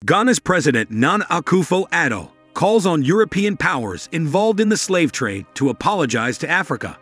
Ghana's President Nana Akufo-Addo calls on European powers involved in the slave trade to apologize to Africa.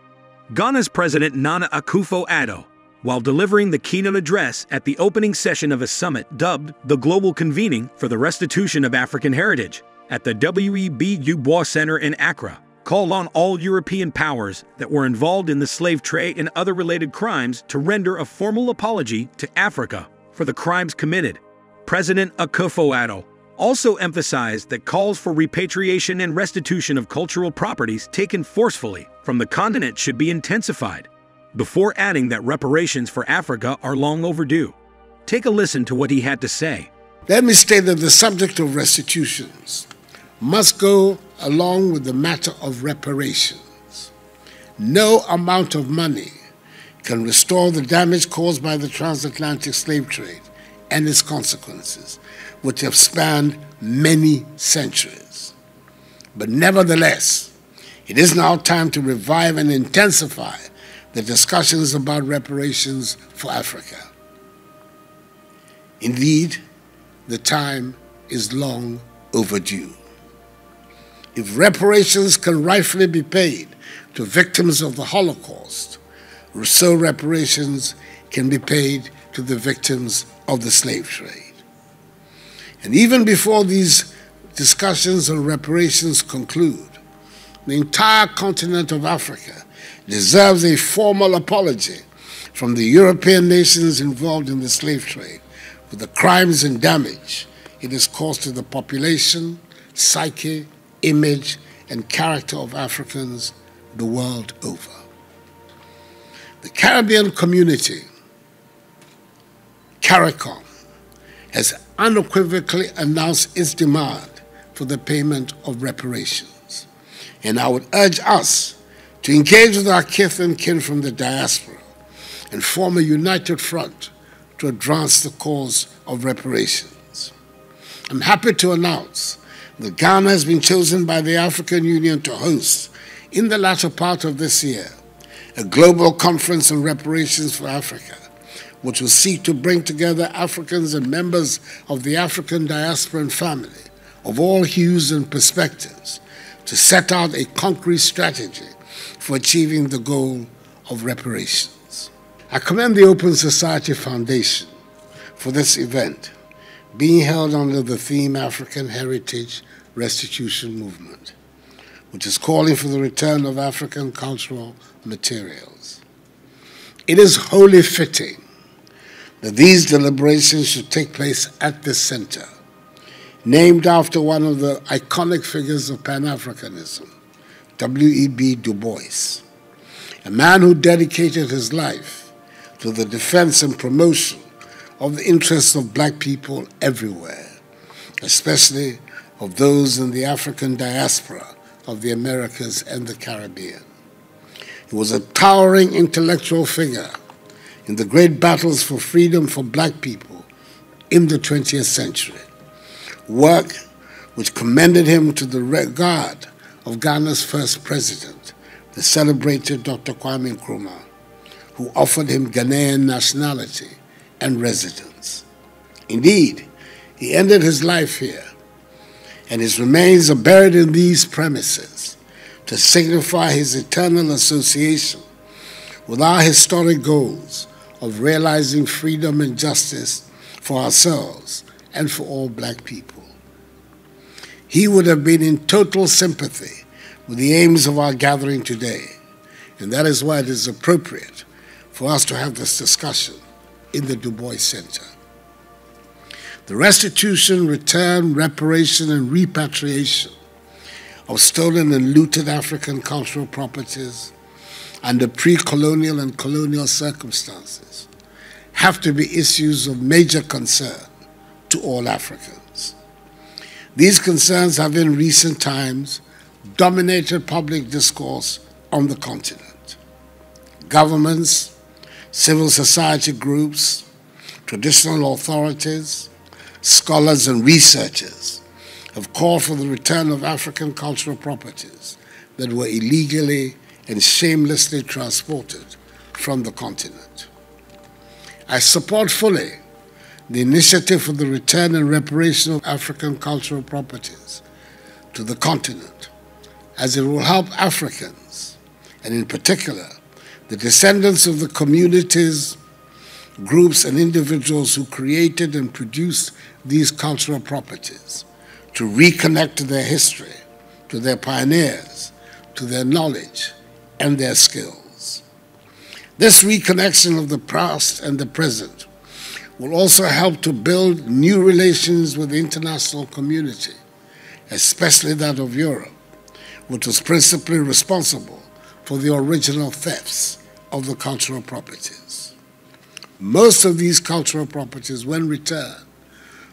Ghana's President Nana Akufo-Addo, while delivering the keynote address at the opening session of a summit dubbed the Global Convening for the Restitution of African Heritage at the W.E.B. Du Bois Center in Accra, called on all European powers that were involved in the slave trade and other related crimes to render a formal apology to Africa for the crimes committed. President Akufo-Addo also emphasized that calls for repatriation and restitution of cultural properties taken forcefully from the continent should be intensified, before adding that reparations for Africa are long overdue. Take a listen to what he had to say. Let me state that the subject of restitutions must go along with the matter of reparations. No amount of money can restore the damage caused by the transatlantic slave trade and its consequences, which have spanned many centuries. But nevertheless, it is now time to revive and intensify the discussions about reparations for Africa. Indeed, the time is long overdue. If reparations can rightfully be paid to victims of the Holocaust, so reparations can be paid to the victims of the slave trade. And even before these discussions on reparations conclude, the entire continent of Africa deserves a formal apology from the European nations involved in the slave trade for the crimes and damage it has caused to the population, psyche, image, and character of Africans the world over. The Caribbean community, CARICOM, has unequivocally announced its demand for the payment of reparations. And I would urge us to engage with our kith and kin from the diaspora and form a united front to advance the cause of reparations. I'm happy to announce that Ghana has been chosen by the African Union to host, in the latter part of this year, a global conference on reparations for Africa, which will seek to bring together Africans and members of the African diaspora and family of all hues and perspectives to set out a concrete strategy for achieving the goal of reparations. I commend the Open Society Foundation for this event, being held under the theme African Heritage Restitution Movement, which is calling for the return of African cultural materials. It is wholly fitting that these deliberations should take place at this center, named after one of the iconic figures of Pan-Africanism, W.E.B. Du Bois, a man who dedicated his life to the defense and promotion of the interests of black people everywhere, especially of those in the African diaspora of the Americas and the Caribbean. He was a towering intellectual figure in the great battles for freedom for black people in the 20th century, work which commended him to the regard of Ghana's first president, the celebrated Dr. Kwame Nkrumah, who offered him Ghanaian nationality and residence. Indeed, he ended his life here, and his remains are buried in these premises to signify his eternal association with our historic goals of realizing freedom and justice for ourselves and for all black people. He would have been in total sympathy with the aims of our gathering today, and that is why it is appropriate for us to have this discussion in the Du Bois Center. The restitution, return, reparation, and repatriation of stolen and looted African cultural properties under pre-colonial and colonial circumstances have to be issues of major concern to all Africans. These concerns have in recent times dominated public discourse on the continent. Governments, civil society groups, traditional authorities, scholars and researchers have called for the return of African cultural properties that were illegally and shamelessly transported from the continent. I support fully the initiative for the return and reparation of African cultural properties to the continent, as it will help Africans, and in particular, the descendants of the communities, groups, and individuals who created and produced these cultural properties, to reconnect to their history, to their pioneers, to their knowledge and their skills. This reconnection of the past and the present will also help to build new relations with the international community, especially that of Europe, which was principally responsible for the original thefts of the cultural properties. Most of these cultural properties, when returned,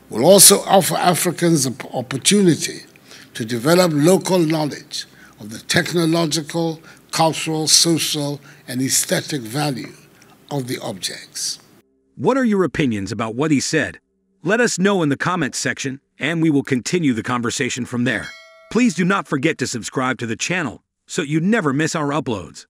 will also offer Africans an opportunity to develop local knowledge of the technological, cultural, social, and aesthetic value of the objects. What are your opinions about what he said? Let us know in the comments section, and we will continue the conversation from there. Please do not forget to subscribe to the channel so you never miss our uploads.